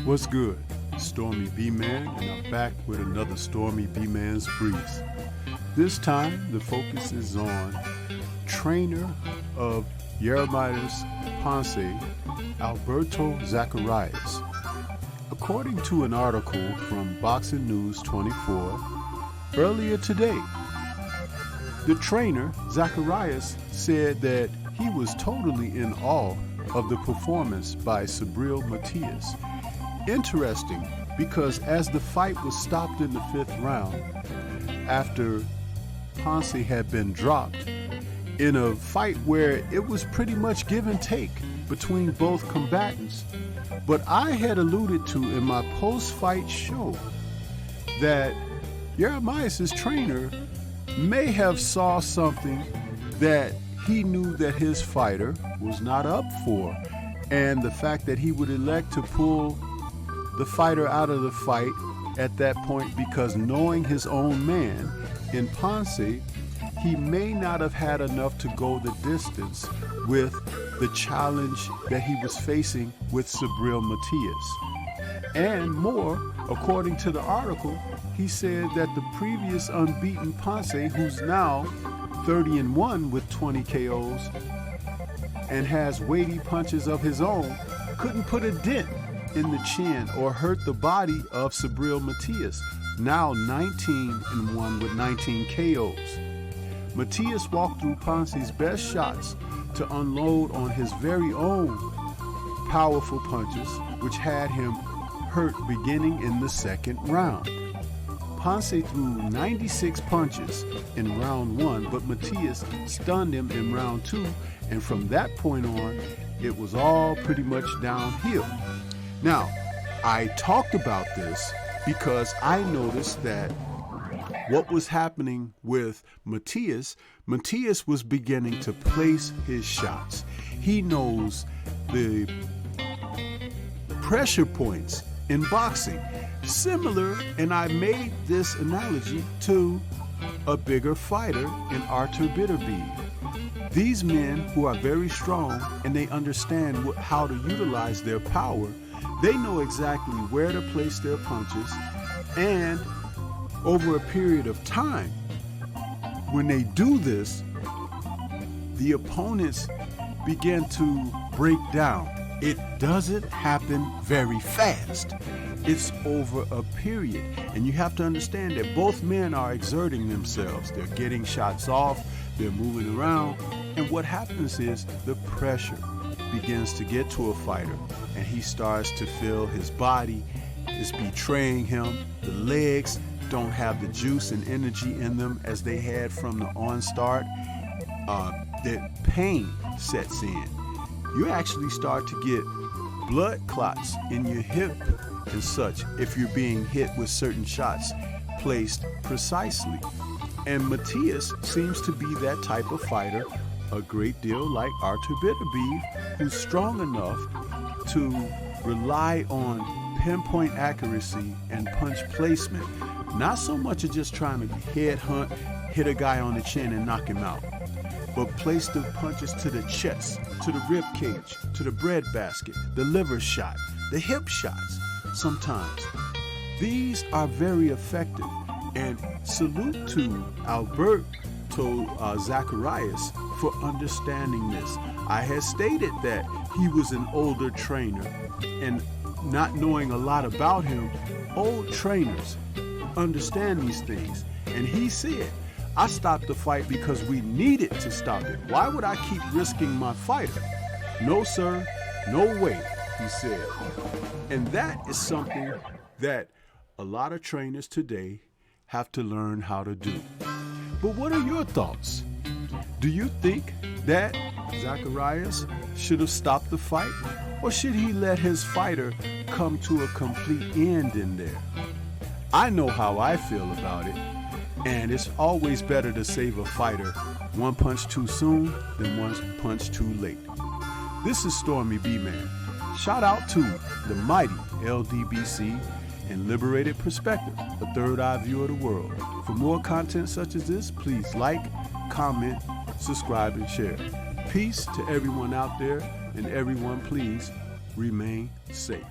What's good? Stormy B-Man, and I'm back with another Stormy B-Man's Breeze. This time, the focus is on trainer of Matias Ponce'S, Alberto Zacharias. According to an article from Boxing News 24, earlier today, the trainer, Zacharias, said that he was totally in awe of the performance by Shareable Matias. Interesting, because as the fight was stopped in the 5th round, after Ponce'S had been dropped, in a fight where it was pretty much give and take between both combatants, but I had alluded to in my post-fight show that Matias' trainer may have saw something that he knew that his fighter was not up for, and the fact that he would elect to pull the fighter out of the fight at that point, because knowing his own man in Ponce'S, he may not have had enough to go the distance with the challenge that he was facing with Shareable Matias. And more, according to the article, he said that the previous unbeaten Ponce'S, who's now 30-1 with 20 KOs and has weighty punches of his own, couldn't put a dent in the chin or hurt the body of Shareable Matias, now 19-1 with 19 KOs. Matias walked through Ponce'S best shots to unload on his very own powerful punches, which had him hurt beginning in the 2nd round. Ponce'S threw 96 punches in round 1, but Matias stunned him in round 2, and from that point on, it was all pretty much downhill. Now, I talked about this because I noticed that what was happening with Matias was beginning to place his shots. He knows the pressure points in boxing. Similar, and I made this analogy to a bigger fighter in Artur Beterbiev. These men who are very strong and they understand how to utilize their power, they know exactly where to place their punches, and over a period of time, when they do this, the opponents begin to break down. It doesn't happen very fast. It's over a period, and you have to understand that both men are exerting themselves. They're getting shots off, they're moving around, and what happens is the pressure begins to get to a fighter, and he starts to feel his body is betraying him. The legs don't have the juice and energy in them as they had from the onstart. The pain sets in. You actually start to get blood clots in your hip and such if you're being hit with certain shots placed precisely. And Matias seems to be that type of fighter, a great deal like Artur Beterbiev, who's strong enough to rely on pinpoint accuracy and punch placement. Not so much of just trying to headhunt, hit a guy on the chin and knock him out, but place the punches to the chest, to the rib cage, to the breadbasket, the liver shot, the hip shots sometimes. These are very effective, and salute to Alberto Zacharias for understanding this. I had stated that he was an older trainer, and not knowing a lot about him, old trainers understand these things. And he said, I stopped the fight because we needed to stop it. Why would I keep risking my fighter? No, sir, no way, he said. And that is something that a lot of trainers today have to learn how to do. But what are your thoughts? Do you think that Zacharias should have stopped the fight, or should he let his fighter come to a complete end in there? I know how I feel about it, and it's always better to save a fighter one punch too soon than one punch too late. This is Stormy B-Man. Shout out to the mighty LDBC and Liberated Perspective, a third eye view of the world. For more content such as this, please like, comment, subscribe, and share. Peace to everyone out there, and everyone please remain safe.